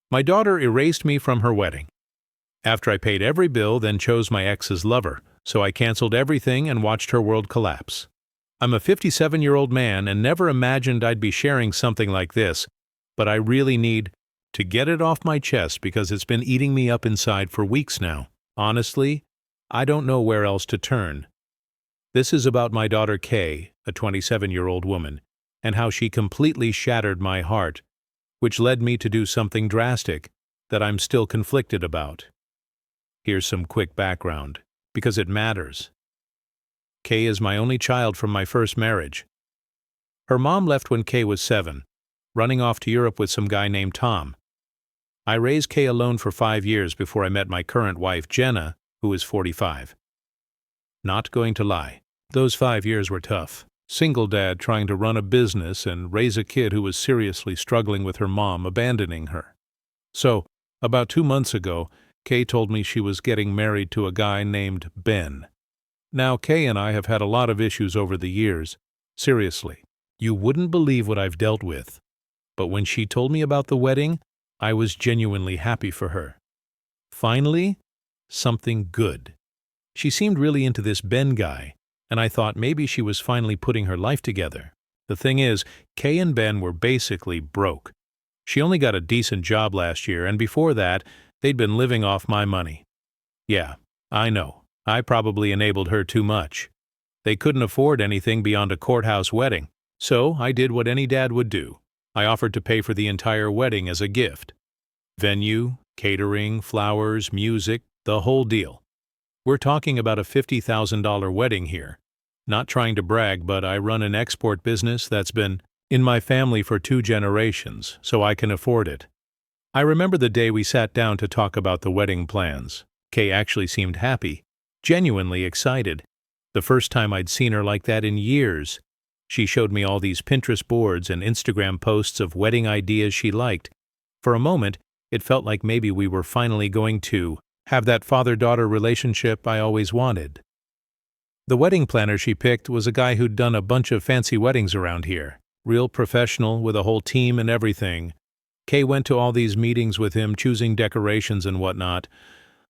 My daughter erased me from her wedding. After I paid every bill, then chose my ex's lover, so I canceled everything and watched her world collapse. I'm a 57-year-old man and never imagined I'd be sharing something like this, but I really need to get it off my chest because it's been eating me up inside for weeks now. Honestly, I don't know where else to turn. This is about my daughter Kay, a 27-year-old woman, and how she completely shattered my heart, which led me to do something drastic that I'm still conflicted about. Here's some quick background, because it matters. Kay is my only child from my first marriage. Her mom left when Kay was 7, running off to Europe with some guy named Tom. I raised Kay alone for 5 years before I met my current wife, Jenna, who is 45. Not going to lie, those 5 years were tough. Single dad trying to run a business and raise a kid who was seriously struggling with her mom abandoning her. So, about 2 months ago, Kay told me she was getting married to a guy named Ben. Now, Kay and I have had a lot of issues over the years. Seriously, you wouldn't believe what I've dealt with. But when she told me about the wedding, I was genuinely happy for her. Finally, something good. She seemed really into this Ben guy, and I thought maybe she was finally putting her life together. The thing is, Kay and Ben were basically broke. She only got a decent job last year, and before that, they'd been living off my money. Yeah, I know. I probably enabled her too much. They couldn't afford anything beyond a courthouse wedding, so I did what any dad would do. I offered to pay for the entire wedding as a gift. Venue, catering, flowers, music, the whole deal. We're talking about a $50,000 wedding here. Not trying to brag, but I run an export business that's been in my family for 2 generations, so I can afford it. I remember the day we sat down to talk about the wedding plans. Kay actually seemed happy, genuinely excited. The first time I'd seen her like that in years. She showed me all these Pinterest boards and Instagram posts of wedding ideas she liked. For a moment, it felt like maybe we were finally going to have that father-daughter relationship I always wanted. The wedding planner she picked was a guy who'd done a bunch of fancy weddings around here. Real professional, with a whole team and everything. Kay went to all these meetings with him, choosing decorations and whatnot.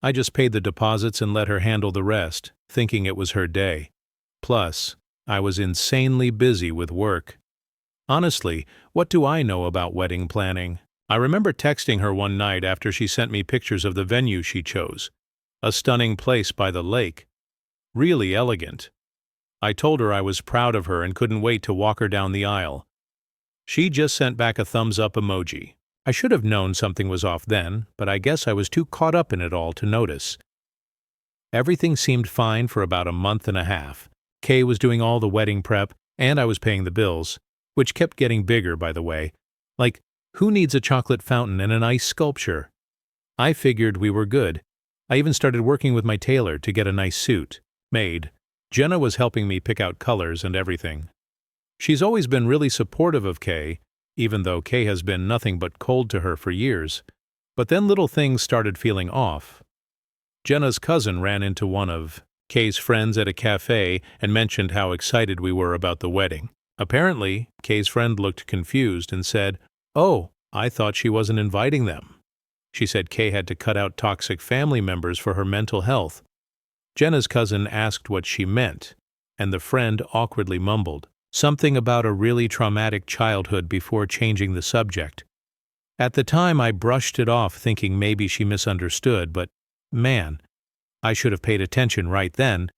I just paid the deposits and let her handle the rest, thinking it was her day. Plus, I was insanely busy with work. Honestly, what do I know about wedding planning? I remember texting her one night after she sent me pictures of the venue she chose. A stunning place by the lake. Really elegant. I told her I was proud of her and couldn't wait to walk her down the aisle. She just sent back a thumbs-up emoji. I should have known something was off then, but I guess I was too caught up in it all to notice. Everything seemed fine for about a month and a half. Kay was doing all the wedding prep, and I was paying the bills, which kept getting bigger, by the way. Like, who needs a chocolate fountain and an ice sculpture? I figured we were good. I even started working with my tailor to get a nice suit made. Jenna was helping me pick out colors and everything. She's always been really supportive of Kay, even though Kay has been nothing but cold to her for years. But then little things started feeling off. Jenna's cousin ran into one of Kay's friends at a cafe and mentioned how excited we were about the wedding. Apparently, Kay's friend looked confused and said, "Oh, I thought she wasn't inviting them." She said Kay had to cut out toxic family members for her mental health. Jenna's cousin asked what she meant, and the friend awkwardly mumbled something about a really traumatic childhood before changing the subject. At the time, I brushed it off thinking maybe she misunderstood, but man, I should have paid attention right then.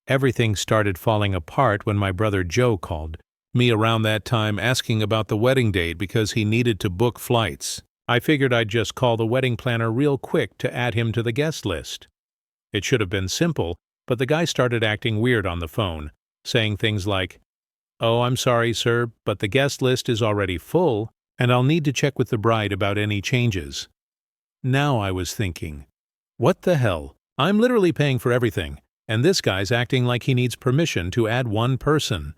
Everything started falling apart when my brother Joe called me around that time asking about the wedding date because he needed to book flights. I figured I'd just call the wedding planner real quick to add him to the guest list. It should have been simple, but the guy started acting weird on the phone, saying things like, "Oh, I'm sorry, sir, but the guest list is already full, and I'll need to check with the bride about any changes." Now I was thinking, what the hell? I'm literally paying for everything, and this guy's acting like he needs permission to add one person.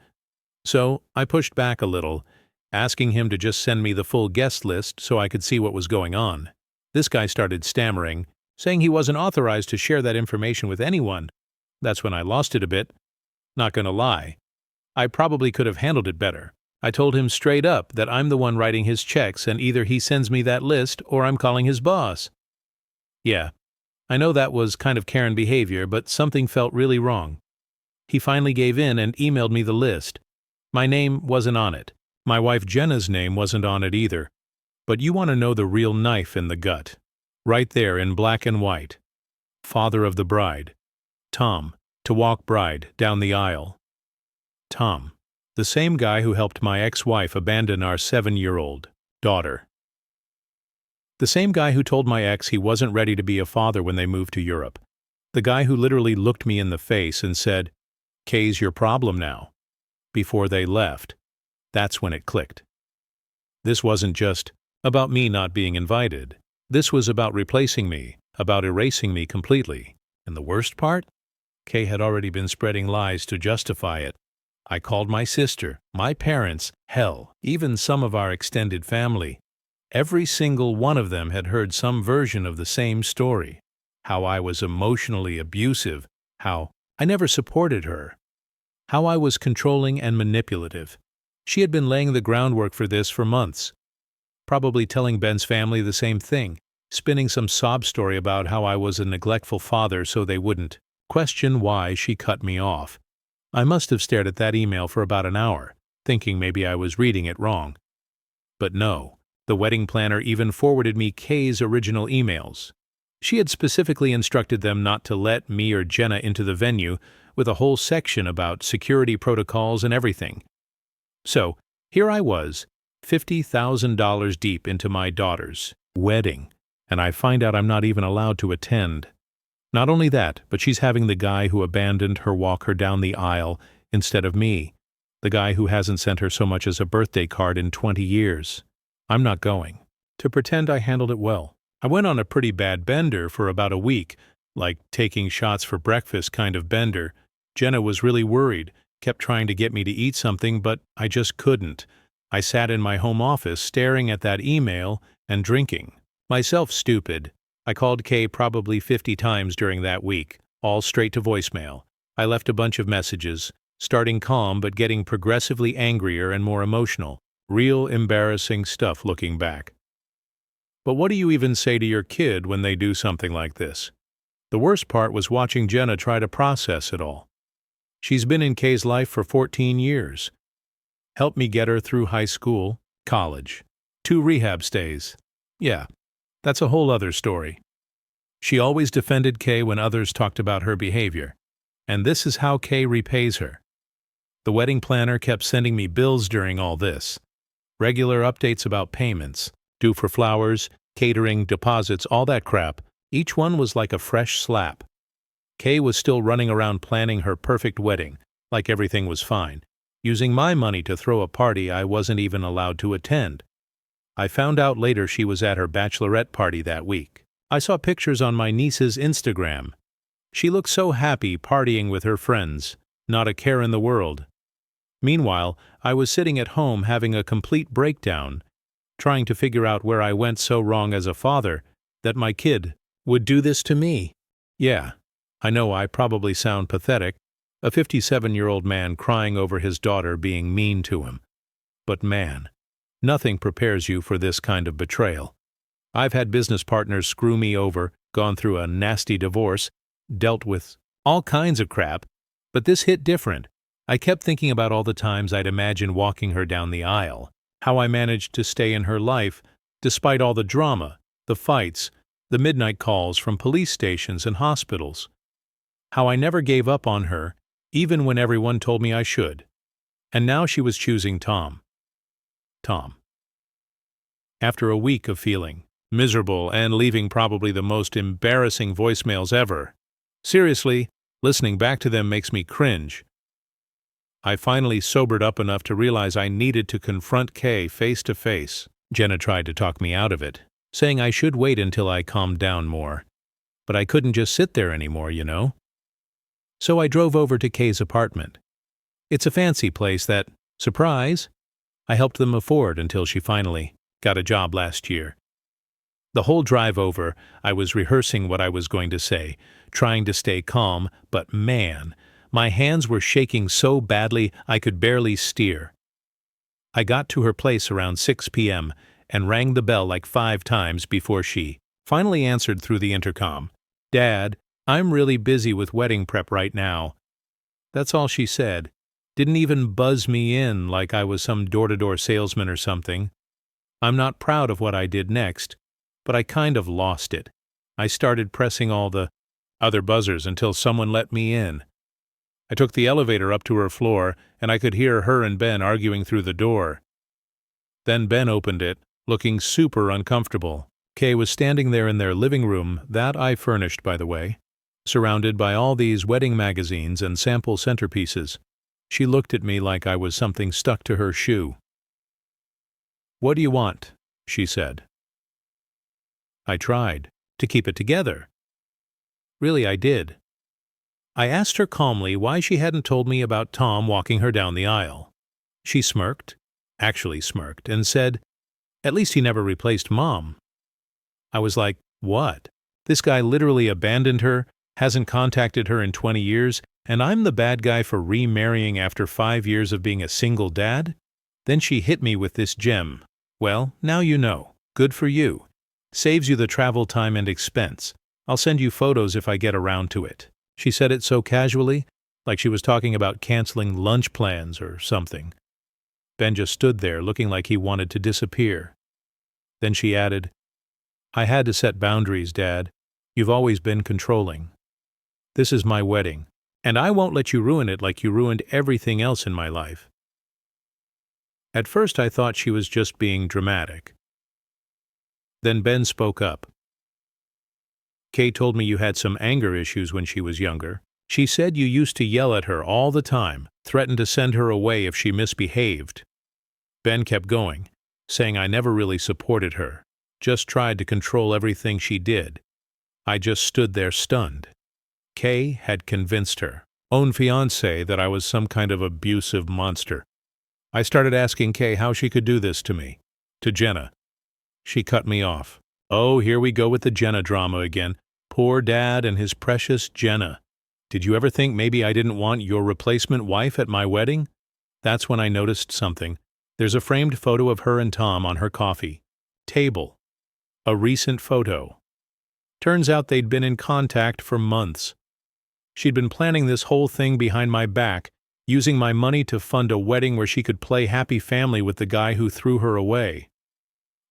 So I pushed back a little, asking him to just send me the full guest list so I could see what was going on. This guy started stammering, saying he wasn't authorized to share that information with anyone. That's when I lost it a bit. Not gonna lie. I probably could have handled it better. I told him straight up that I'm the one writing his checks and either he sends me that list or I'm calling his boss. Yeah, I know that was kind of Karen behavior, but something felt really wrong. He finally gave in and emailed me the list. My name wasn't on it. My wife Jenna's name wasn't on it either. But you want to know the real knife in the gut. Right there in black and white. Father of the bride. Tom, to walk bride down the aisle. Tom, the same guy who helped my ex-wife abandon our 7-year-old daughter. The same guy who told my ex he wasn't ready to be a father when they moved to Europe. The guy who literally looked me in the face and said, "Kay's your problem now," before they left. That's when it clicked. This wasn't just about me not being invited. This was about replacing me, about erasing me completely. And the worst part? Kay had already been spreading lies to justify it. I called my sister, my parents, hell, even some of our extended family. Every single one of them had heard some version of the same story. How I was emotionally abusive, how I never supported her, how I was controlling and manipulative. She had been laying the groundwork for this for months, probably telling Ben's family the same thing, spinning some sob story about how I was a neglectful father so they wouldn't question why she cut me off. I must have stared at that email for about an hour, thinking maybe I was reading it wrong. But no, the wedding planner even forwarded me Kay's original emails. She had specifically instructed them not to let me or Jenna into the venue, with a whole section about security protocols and everything. So, here I was, $50,000 deep into my daughter's wedding, and I find out I'm not even allowed to attend. Not only that, but she's having the guy who abandoned her walk her down the aisle instead of me, the guy who hasn't sent her so much as a birthday card in 20 years. I'm not going. To pretend I handled it well. I went on a pretty bad bender for about a week, like taking shots for breakfast kind of bender. Jenna was really worried, kept trying to get me to eat something, but I just couldn't. I sat in my home office staring at that email and drinking. Myself stupid. I called Kay probably 50 times during that week, all straight to voicemail. I left a bunch of messages, starting calm but getting progressively angrier and more emotional. Real embarrassing stuff looking back. But what do you even say to your kid when they do something like this? The worst part was watching Jenna try to process it all. She's been in Kay's life for 14 years. Helped me get her through high school, college, 2 rehab stays. Yeah, that's a whole other story. She always defended Kay when others talked about her behavior. And this is how Kay repays her. The wedding planner kept sending me bills during all this. Regular updates about payments, due for flowers, catering, deposits, all that crap. Each one was like a fresh slap. Kay was still running around planning her perfect wedding, like everything was fine, using my money to throw a party I wasn't even allowed to attend. I found out later she was at her bachelorette party that week. I saw pictures on my niece's Instagram. She looked so happy partying with her friends, not a care in the world. Meanwhile, I was sitting at home having a complete breakdown, trying to figure out where I went so wrong as a father that my kid would do this to me. Yeah, I know I probably sound pathetic, a 57-year-old man crying over his daughter being mean to him. But man, nothing prepares you for this kind of betrayal. I've had business partners screw me over, gone through a nasty divorce, dealt with all kinds of crap, but this hit different. I kept thinking about all the times I'd imagined walking her down the aisle, how I managed to stay in her life despite all the drama, the fights, the midnight calls from police stations and hospitals, how I never gave up on her, even when everyone told me I should. And now she was choosing Tom. After a week of feeling miserable and leaving probably the most embarrassing voicemails ever. Seriously, listening back to them makes me cringe. I finally sobered up enough to realize I needed to confront Kay face to face. Jenna tried to talk me out of it, saying I should wait until I calmed down more. But I couldn't just sit there anymore, you know? So I drove over to Kay's apartment. It's a fancy place that, surprise, I helped them afford until she finally got a job last year. The whole drive over, I was rehearsing what I was going to say, trying to stay calm, but man, my hands were shaking so badly I could barely steer. I got to her place around 6 p.m. and rang the bell like 5 times before she finally answered through the intercom. "Dad, I'm really busy with wedding prep right now." That's all she said. Didn't even buzz me in like I was some door-to-door salesman or something. I'm not proud of what I did next, but I kind of lost it. I started pressing all the other buzzers until someone let me in. I took the elevator up to her floor, and I could hear her and Ben arguing through the door. Then Ben opened it, looking super uncomfortable. Kay was standing there in their living room, that I furnished, by the way, surrounded by all these wedding magazines and sample centerpieces. She looked at me like I was something stuck to her shoe. "What do you want?" she said. I tried to keep it together. Really, I did. I asked her calmly why she hadn't told me about Tom walking her down the aisle. She smirked, actually smirked, and said, "At least he never replaced Mom." I was like, what? This guy literally abandoned her, hasn't contacted her in 20 years, and I'm the bad guy for remarrying after 5 years of being a single dad? Then she hit me with this gem. "Well, now you know. Good for you. Saves you the travel time and expense. I'll send you photos if I get around to it." She said it so casually, like she was talking about canceling lunch plans or something. Ben just stood there looking like he wanted to disappear. Then she added, "I had to set boundaries, Dad. You've always been controlling. This is my wedding, and I won't let you ruin it like you ruined everything else in my life." At first I thought she was just being dramatic. Then Ben spoke up. "Kay told me you had some anger issues when she was younger. She said you used to yell at her all the time, threatened to send her away if she misbehaved." Ben kept going, saying I never really supported her, just tried to control everything she did. I just stood there stunned. Kay had convinced her own fiancé that I was some kind of abusive monster. I started asking Kay how she could do this to me, to Jenna. She cut me off. "Oh, here we go with the Jenna drama again. Poor Dad and his precious Jenna. Did you ever think maybe I didn't want your replacement wife at my wedding?" That's when I noticed something. There's a framed photo of her and Tom on her coffee table. A recent photo. Turns out they'd been in contact for months. She'd been planning this whole thing behind my back, using my money to fund a wedding where she could play happy family with the guy who threw her away.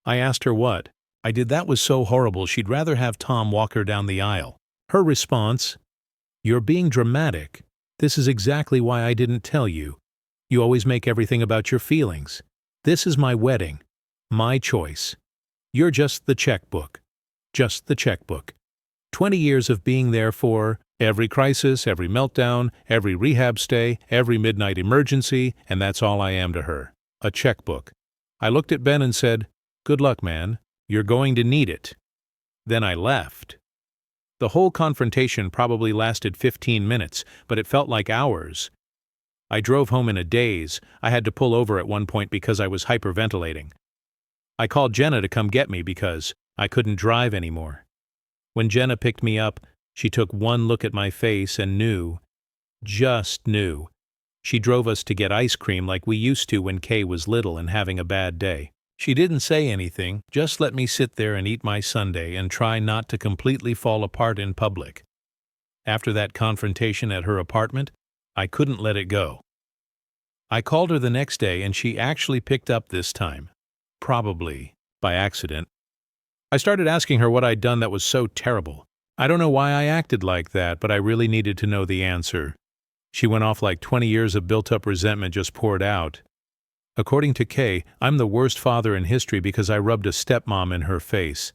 I asked her what I did that was so horrible she'd rather have Tom walk her down the aisle. Her response, "You're being dramatic. This is exactly why I didn't tell you. You always make everything about your feelings. This is my wedding. My choice. You're just the checkbook. Just the checkbook. 20 years of being there for every crisis, every meltdown, every rehab stay, every midnight emergency, and that's all I am to her. A checkbook." I looked at Ben and said, "Good luck, man. You're going to need it." Then I left. The whole confrontation probably lasted 15 minutes, but it felt like hours. I drove home in a daze. I had to pull over at one point because I was hyperventilating. I called Jenna to come get me because I couldn't drive anymore. When Jenna picked me up, she took one look at my face and knew, just knew. She drove us to get ice cream like we used to when Kay was little and having a bad day. She didn't say anything, just let me sit there and eat my sundae and try not to completely fall apart in public. After that confrontation at her apartment, I couldn't let it go. I called her the next day and she actually picked up this time. Probably by accident. I started asking her what I'd done that was so terrible. I don't know why I acted like that, but I really needed to know the answer. She went off like 20 years of built-up resentment just poured out. According to Kay, I'm the worst father in history because I rubbed a stepmom in her face.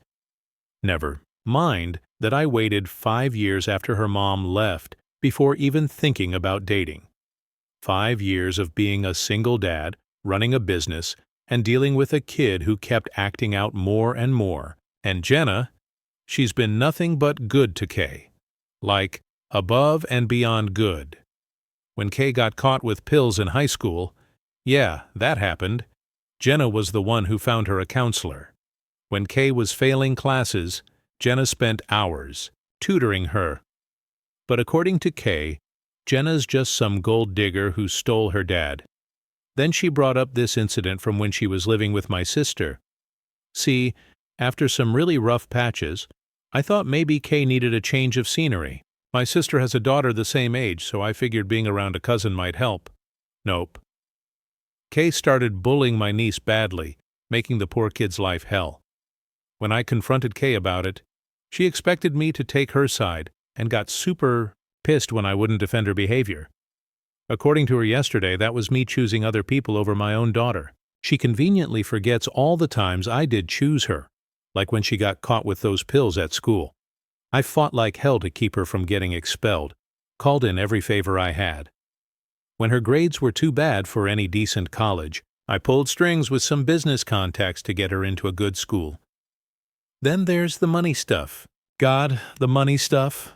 Never mind that I waited 5 years after her mom left before even thinking about dating. 5 years of being a single dad, running a business, and dealing with a kid who kept acting out more and more. And Jenna, she's been nothing but good to Kay. Like, above and beyond good. When Kay got caught with pills in high school, yeah, that happened. Jenna was the one who found her a counselor. When Kay was failing classes, Jenna spent hours tutoring her. But according to Kay, Jenna's just some gold digger who stole her dad. Then she brought up this incident from when she was living with my sister. See, after some really rough patches, I thought maybe Kay needed a change of scenery. My sister has a daughter the same age, so I figured being around a cousin might help. Nope. Kay started bullying my niece badly, making the poor kid's life hell. When I confronted Kay about it, she expected me to take her side and got super pissed when I wouldn't defend her behavior. According to her yesterday, that was me choosing other people over my own daughter. She conveniently forgets all the times I did choose her, like when she got caught with those pills at school. I fought like hell to keep her from getting expelled, called in every favor I had. When her grades were too bad for any decent college, I pulled strings with some business contacts to get her into a good school. Then there's the money stuff. God, the money stuff.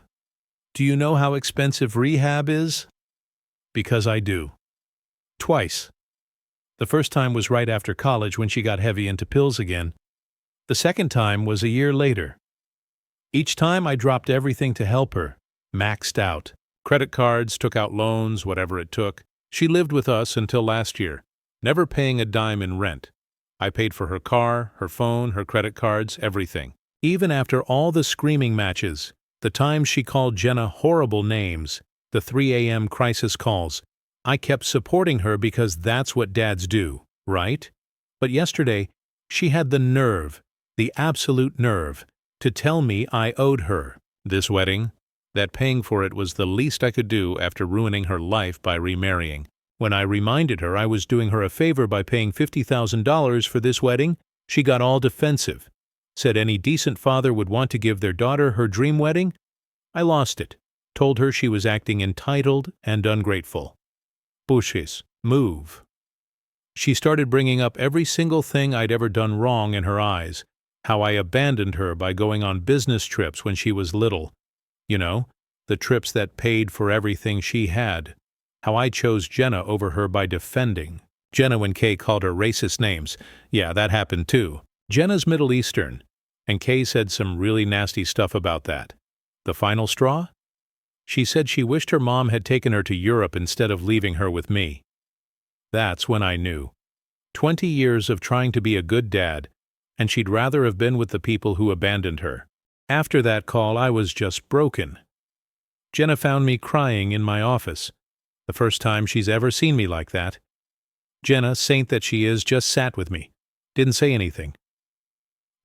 Do you know how expensive rehab is? Because I do. Twice. The first time was right after college when she got heavy into pills again. The second time was a year later. Each time I dropped everything to help her, maxed out. Credit cards, took out loans, whatever it took. She lived with us until last year, never paying a dime in rent. I paid for her car, her phone, her credit cards, everything. Even after all the screaming matches, the times she called Jenna horrible names, the 3 a.m. crisis calls, I kept supporting her because that's what dads do, right? But yesterday, she had the nerve, the absolute nerve, to tell me I owed her this wedding, that paying for it was the least I could do after ruining her life by remarrying. When I reminded her I was doing her a favor by paying $50,000 for this wedding, she got all defensive, said any decent father would want to give their daughter her dream wedding. I lost it, told her she was acting entitled and ungrateful. Bushes, move. She started bringing up every single thing I'd ever done wrong in her eyes, how I abandoned her by going on business trips when she was little. You know, the trips that paid for everything she had. How I chose Jenna over her by defending. Jenna when Kay called her racist names. Yeah, that happened too. Jenna's Middle Eastern, and Kay said some really nasty stuff about that. The final straw? She said she wished her mom had taken her to Europe instead of leaving her with me. That's when I knew. 20 years of trying to be a good dad, and she'd rather have been with the people who abandoned her. After that call, I was just broken. Jenna found me crying in my office. The first time she's ever seen me like that. Jenna, saint that she is, just sat with me. Didn't say anything.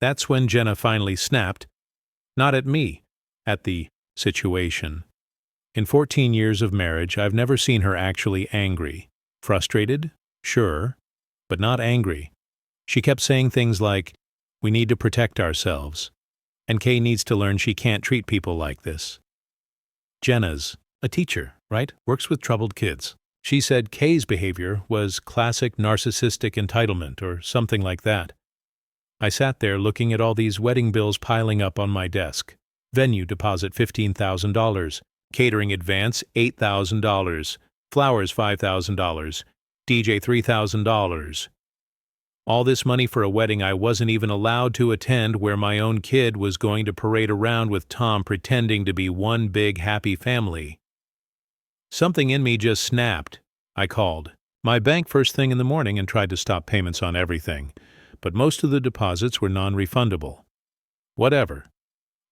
That's when Jenna finally snapped. Not at me, at the situation. In 14 years of marriage, I've never seen her actually angry. Frustrated? Sure. But not angry. She kept saying things like, "We need to protect ourselves. And Kay needs to learn she can't treat people like this." Jenna's a teacher, right? Works with troubled kids. She said Kay's behavior was classic narcissistic entitlement or something like that. I sat there looking at all these wedding bills piling up on my desk. Venue deposit $15,000. Catering advance $8,000. Flowers $5,000. DJ $3,000. All this money for a wedding I wasn't even allowed to attend, where my own kid was going to parade around with Tom pretending to be one big happy family. Something in me just snapped. I called my bank first thing in the morning and tried to stop payments on everything, but most of the deposits were non-refundable. Whatever.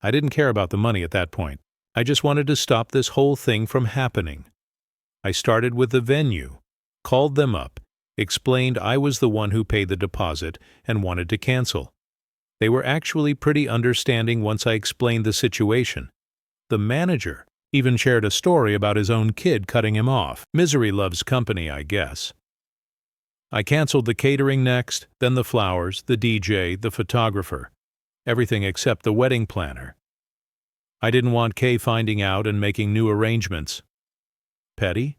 I didn't care about the money at that point. I just wanted to stop this whole thing from happening. I started with the venue, called them up, explained I was the one who paid the deposit and wanted to cancel. They were actually pretty understanding once I explained the situation. The manager even shared a story about his own kid cutting him off. Misery loves company, I guess. I canceled the catering next, then the flowers, the DJ, the photographer. Everything except the wedding planner. I didn't want Kay finding out and making new arrangements. Petty?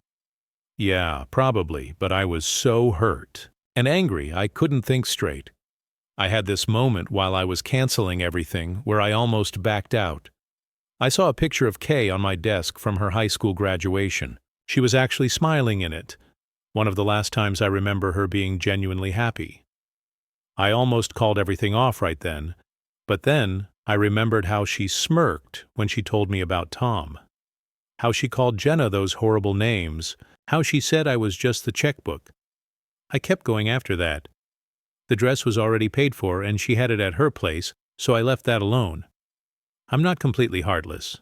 Yeah, probably, but I was so hurt and angry I couldn't think straight. I had this moment while I was canceling everything where I almost backed out. I saw a picture of Kay on my desk from her high school graduation. She was actually smiling in it, one of the last times I remember her being genuinely happy. I almost called everything off right then, but then I remembered how she smirked when she told me about Tom. How she called Jenna those horrible names. How she said I was just the checkbook. I kept going after that. The dress was already paid for and she had it at her place, so I left that alone. I'm not completely heartless.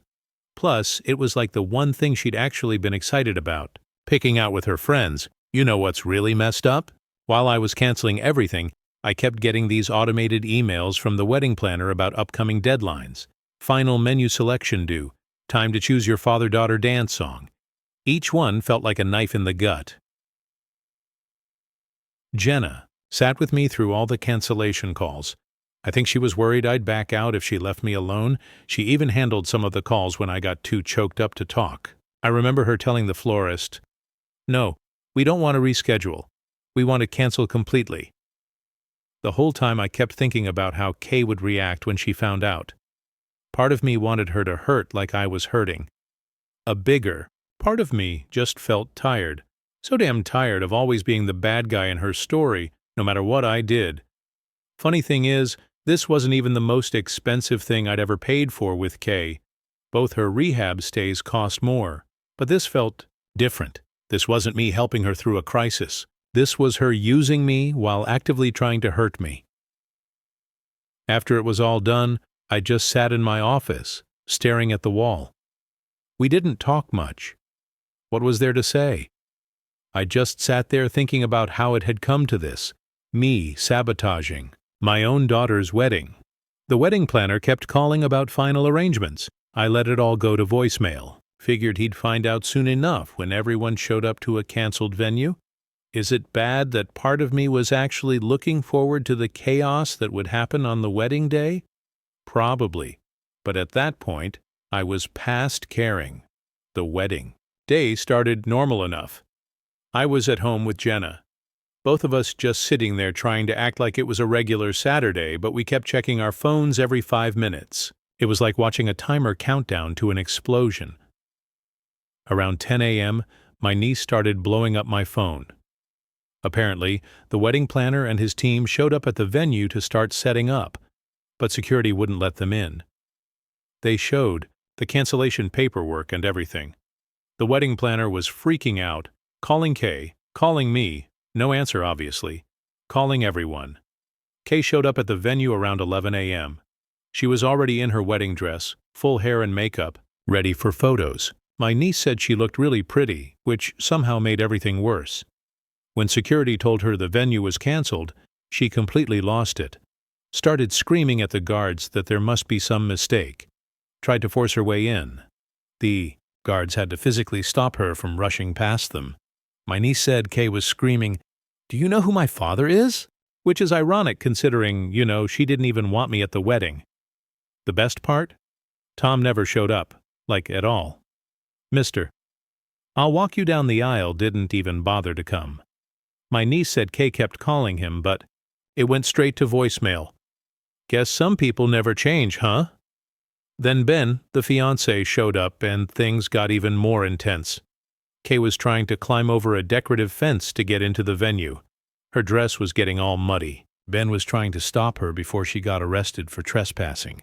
Plus, it was like the one thing she'd actually been excited about, picking out with her friends. You know what's really messed up? While I was canceling everything, I kept getting these automated emails from the wedding planner about upcoming deadlines, final menu selection due, time to choose your father-daughter dance song. Each one felt like a knife in the gut. Jenna sat with me through all the cancellation calls. I think she was worried I'd back out if she left me alone. She even handled some of the calls when I got too choked up to talk. I remember her telling the florist, "No, we don't want to reschedule. We want to cancel completely." The whole time I kept thinking about how Kay would react when she found out. Part of me wanted her to hurt like I was hurting. A bigger part of me just felt tired. So damn tired of always being the bad guy in her story, no matter what I did. Funny thing is, this wasn't even the most expensive thing I'd ever paid for with Kay. Both her rehab stays cost more, but this felt different. This wasn't me helping her through a crisis. This was her using me while actively trying to hurt me. After it was all done, I just sat in my office, staring at the wall. We didn't talk much. What was there to say? I just sat there thinking about how it had come to this, me sabotaging my own daughter's wedding. The wedding planner kept calling about final arrangements. I let it all go to voicemail. Figured he'd find out soon enough when everyone showed up to a canceled venue. Is it bad that part of me was actually looking forward to the chaos that would happen on the wedding day? Probably. But at that point, I was past caring. The wedding day started normal enough. I was at home with Jenna. Both of us just sitting there trying to act like it was a regular Saturday, but we kept checking our phones every 5 minutes. It was like watching a timer countdown to an explosion. Around 10 a.m., my niece started blowing up my phone. Apparently, the wedding planner and his team showed up at the venue to start setting up, but security wouldn't let them in. They showed the cancellation paperwork and everything. The wedding planner was freaking out, calling Kay, calling me, no answer obviously, calling everyone. Kay showed up at the venue around 11 a.m. She was already in her wedding dress, full hair and makeup, ready for photos. My niece said she looked really pretty, which somehow made everything worse. When security told her the venue was canceled, she completely lost it. Started screaming at the guards that there must be some mistake. Tried to force her way in. The guards had to physically stop her from rushing past them. My niece said Kay was screaming, "Do you know who my father is?" Which is ironic considering, she didn't even want me at the wedding. The best part? Tom never showed up, like at all. "Mister, I'll walk you down the aisle" didn't even bother to come. My niece said Kay kept calling him, but it went straight to voicemail. Guess some people never change, huh? Then Ben, the fiancé, showed up and things got even more intense. Kay was trying to climb over a decorative fence to get into the venue. Her dress was getting all muddy. Ben was trying to stop her before she got arrested for trespassing.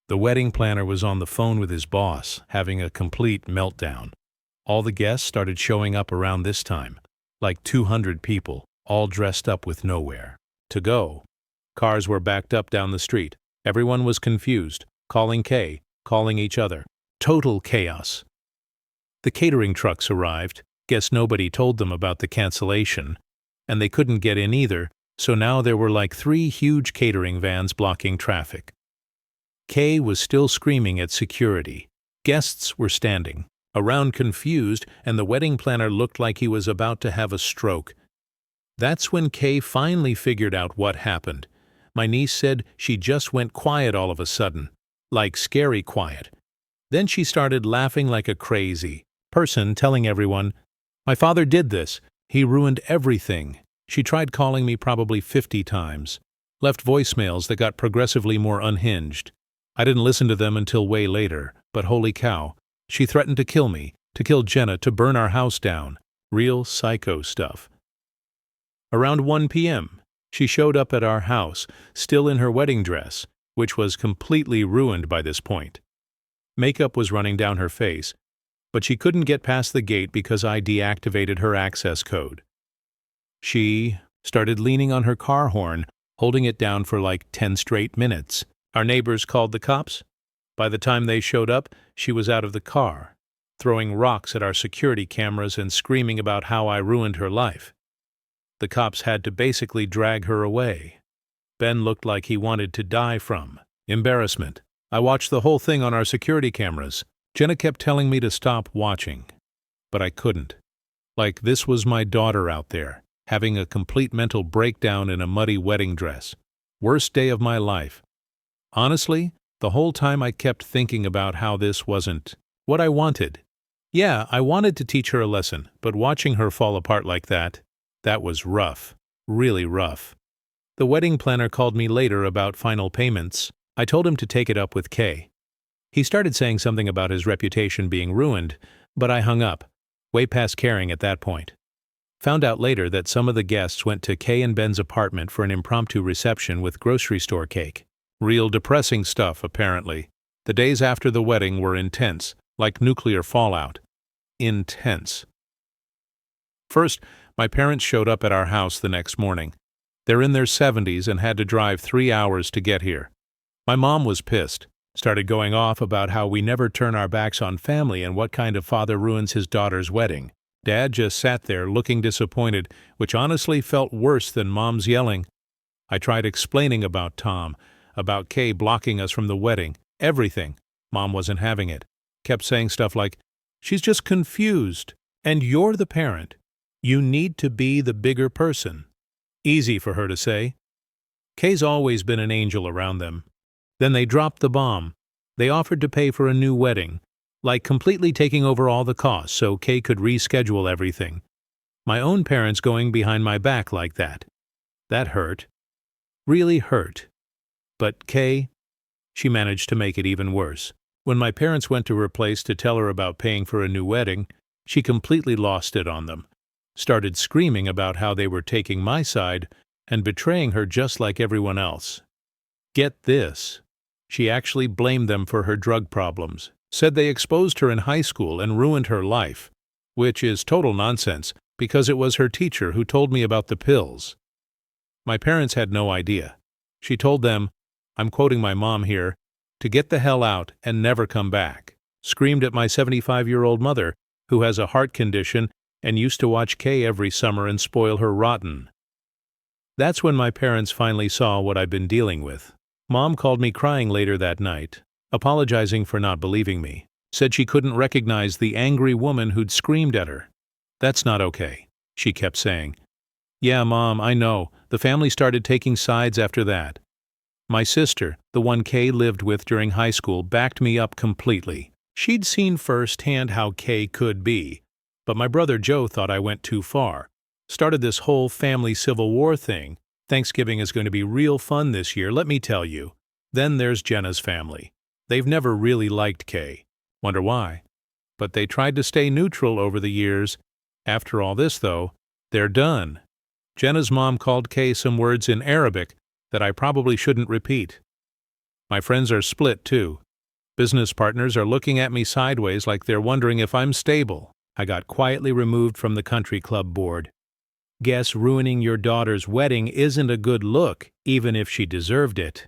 The wedding planner was on the phone with his boss, having a complete meltdown. All the guests started showing up around this time. Like 200 people, all dressed up with nowhere to go. Cars were backed up down the street. Everyone was confused, calling Kay, calling each other. Total chaos. The catering trucks arrived. Guess nobody told them about the cancellation. And they couldn't get in either, so now there were like 3 huge catering vans blocking traffic. Kay was still screaming at security. Guests were standing around confused, and the wedding planner looked like he was about to have a stroke. That's when Kay finally figured out what happened. My niece said she just went quiet all of a sudden, like scary quiet. Then she started laughing like a crazy person, telling everyone, "My father did this. He ruined everything." She tried calling me probably 50 times, left voicemails that got progressively more unhinged. I didn't listen to them until way later, but holy cow. She threatened to kill me, to kill Jenna, to burn our house down. Real psycho stuff. Around 1 p.m., she showed up at our house, still in her wedding dress, which was completely ruined by this point. Makeup was running down her face, but she couldn't get past the gate because I deactivated her access code. She Started leaning on her car horn, holding it down for like 10 straight minutes. Our neighbors called the cops. By the time they showed up, she was out of the car, throwing rocks at our security cameras and screaming about how I ruined her life. The cops had to basically drag her away. Ben looked like he wanted to die from embarrassment. I watched the whole thing on our security cameras. Jenna kept telling me to stop watching, but I couldn't. Like this was my daughter out there, having a complete mental breakdown in a muddy wedding dress. Worst day of my life. Honestly, the whole time I kept thinking about how this wasn't what I wanted. Yeah, I wanted to teach her a lesson, but watching her fall apart like that was rough. Really rough. The wedding planner called me later about final payments. I told him to take it up with Kay. He started saying something about his reputation being ruined, but I hung up, way past caring at that point. Found out later that some of the guests went to Kay and Ben's apartment for an impromptu reception with grocery store cake. Real depressing stuff, apparently. The days after the wedding were intense, like nuclear fallout. Intense. First, my parents showed up at our house the next morning. They're in their 70s and had to drive 3 hours to get here. My mom was pissed, started going off about how we never turn our backs on family and what kind of father ruins his daughter's wedding. Dad just sat there looking disappointed, which honestly felt worse than Mom's yelling. I tried explaining about Tom, about Kay blocking us from the wedding, everything. Mom wasn't having it. Kept saying stuff like, "She's just confused, and you're the parent. You need to be the bigger person." Easy for her to say. Kay's always been an angel around them. Then they dropped the bomb. They offered to pay for a new wedding, like completely taking over all the costs so Kay could reschedule everything. My own parents going behind my back like that. That hurt. Really hurt. But Kay, she managed to make it even worse. When my parents went to her place to tell her about paying for a new wedding, she completely lost it on them. Started screaming about how they were taking my side and betraying her just like everyone else. Get this. She actually blamed them for her drug problems, said they exposed her in high school and ruined her life, which is total nonsense because it was her teacher who told me about the pills. My parents had no idea. She told them, I'm quoting my mom here, to get the hell out and never come back. Screamed at my 75-year-old mother, who has a heart condition and used to watch Kay every summer and spoil her rotten. That's when my parents finally saw what I'd been dealing with. Mom called me crying later that night, apologizing for not believing me. Said she couldn't recognize the angry woman who'd screamed at her. That's not okay, she kept saying. Yeah, Mom, I know. The family started taking sides after that. My sister, the one Kay lived with during high school, backed me up completely. She'd seen firsthand how Kay could be, but my brother Joe thought I went too far. Started this whole family civil war thing. Thanksgiving is going to be real fun this year, let me tell you. Then there's Jenna's family. They've never really liked Kay. Wonder why. But they tried to stay neutral over the years. After all this, though, they're done. Jenna's mom called Kay some words in Arabic that I probably shouldn't repeat. My friends are split, too. Business partners are looking at me sideways like they're wondering if I'm stable. I got quietly removed from the country club board. Guess ruining your daughter's wedding isn't a good look, even if she deserved it.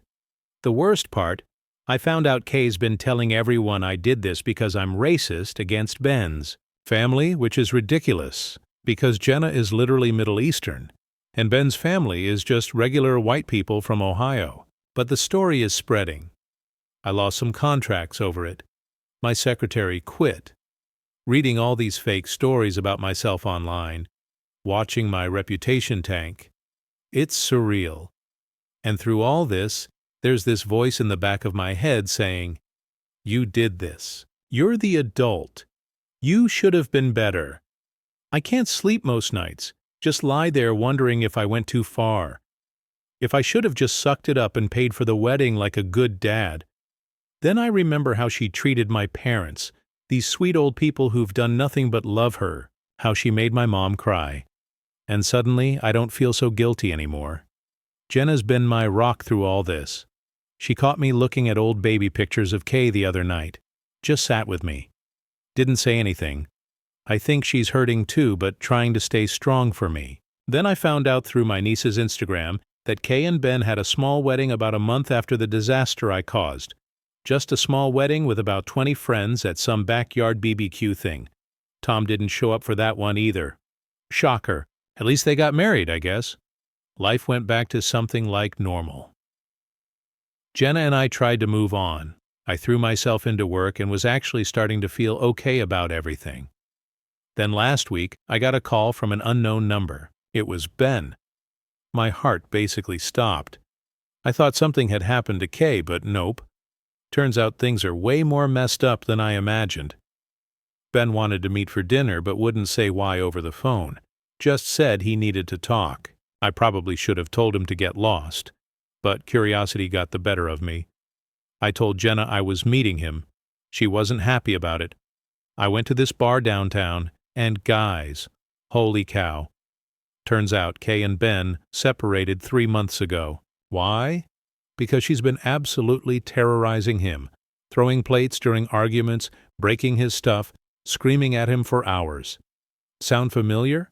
The worst part, I found out Kay's been telling everyone I did this because I'm racist against Ben's family, which is ridiculous, because Jenna is literally Middle Eastern, and Ben's family is just regular white people from Ohio. But the story is spreading. I lost some contracts over it. My secretary quit. Reading all these fake stories about myself online, watching my reputation tank, it's surreal. And through all this, there's this voice in the back of my head saying, "You did this. You're the adult. You should have been better." I can't sleep most nights, just lie there wondering if I went too far. If I should have just sucked it up and paid for the wedding like a good dad. Then I remember how she treated my parents, these sweet old people who've done nothing but love her, how she made my mom cry. And suddenly, I don't feel so guilty anymore. Jenna's been my rock through all this. She caught me looking at old baby pictures of Kay the other night. Just sat with me. Didn't say anything. I think she's hurting too, but trying to stay strong for me. Then I found out through my niece's Instagram that Kay and Ben had a small wedding about a month after the disaster I caused. Just a small wedding with about 20 friends at some backyard BBQ thing. Tom didn't show up for that one either. Shocker. At least they got married, I guess. Life went back to something like normal. Jenna and I tried to move on. I threw myself into work and was actually starting to feel okay about everything. Then last week, I got a call from an unknown number. It was Ben. My heart basically stopped. I thought something had happened to Kay, but nope. Turns out things are way more messed up than I imagined. Ben wanted to meet for dinner but wouldn't say why over the phone. Just said he needed to talk. I probably should have told him to get lost. But curiosity got the better of me. I told Jenna I was meeting him. She wasn't happy about it. I went to this bar downtown, and guys, holy cow. Turns out Kay and Ben separated 3 months ago. Why? Because she's been absolutely terrorizing him, throwing plates during arguments, breaking his stuff, screaming at him for hours. Sound familiar?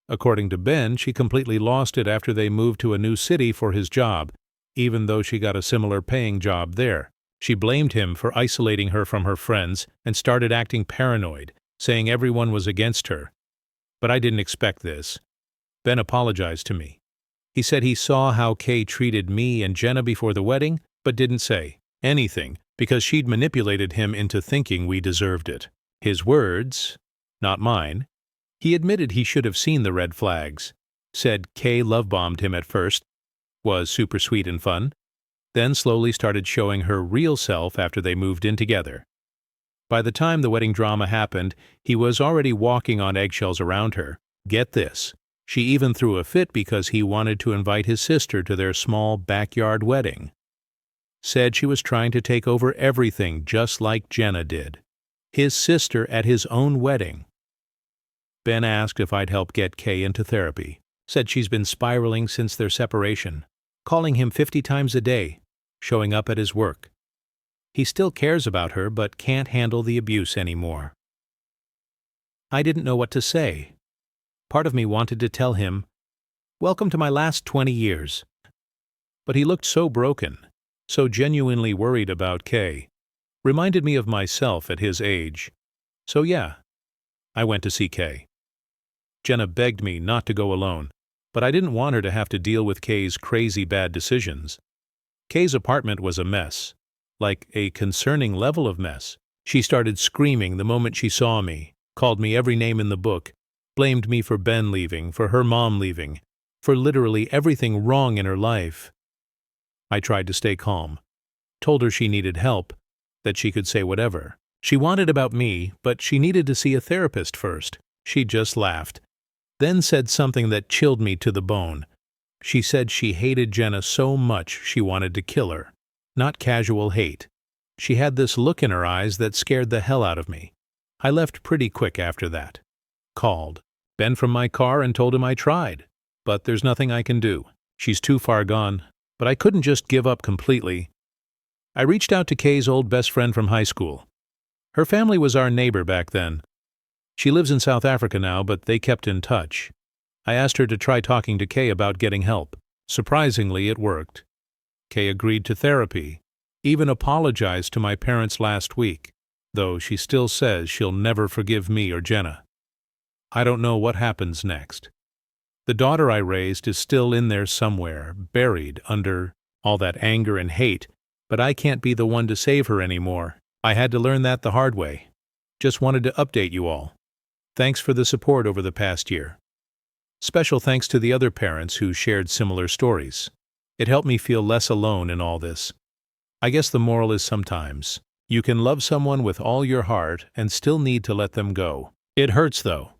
According to Ben, she completely lost it after they moved to a new city for his job, even though she got a similar paying job there. She blamed him for isolating her from her friends and started acting paranoid, saying everyone was against her. But I didn't expect this. Ben apologized to me. He said he saw how Kay treated me and Jenna before the wedding, but didn't say anything because she'd manipulated him into thinking we deserved it. His words, not mine. He admitted he should have seen the red flags. Said Kay love-bombed him at first, was super sweet and fun, then slowly started showing her real self after they moved in together. By the time the wedding drama happened, he was already walking on eggshells around her. Get this. She even threw a fit because he wanted to invite his sister to their small backyard wedding. Said she was trying to take over everything just like Jenna did. His sister at his own wedding. Ben asked if I'd help get Kay into therapy. Said she's been spiraling since their separation, calling him 50 times a day, showing up at his work. He still cares about her but can't handle the abuse anymore. I didn't know what to say. Part of me wanted to tell him, "Welcome to my last 20 years." But he looked so broken, so genuinely worried about Kay. Reminded me of myself at his age. So yeah, I went to see Kay. Jenna begged me not to go alone, but I didn't want her to have to deal with Kay's crazy bad decisions. Kay's apartment was a mess, like a concerning level of mess. She started screaming the moment she saw me, called me every name in the book, blamed me for Ben leaving, for her mom leaving, for literally everything wrong in her life. I tried to stay calm, told her she needed help, that she could say whatever. She wanted about me, but she needed to see a therapist first. She just laughed, then said something that chilled me to the bone. She said she hated Jenna so much she wanted to kill her. Not casual hate. She had this look in her eyes that scared the hell out of me. I left pretty quick after that. Called Ben from my car and told him I tried, but there's nothing I can do. She's too far gone, but I couldn't just give up completely. I reached out to Kay's old best friend from high school. Her family was our neighbor back then. She lives in South Africa now, but they kept in touch. I asked her to try talking to Kay about getting help. Surprisingly, it worked. Kay agreed to therapy, even apologized to my parents last week, though she still says she'll never forgive me or Jenna. I don't know what happens next. The daughter I raised is still in there somewhere, buried under all that anger and hate, but I can't be the one to save her anymore. I had to learn that the hard way. Just wanted to update you all. Thanks for the support over the past year. Special thanks to the other parents who shared similar stories. It helped me feel less alone in all this. I guess the moral is sometimes you can love someone with all your heart and still need to let them go. It hurts though.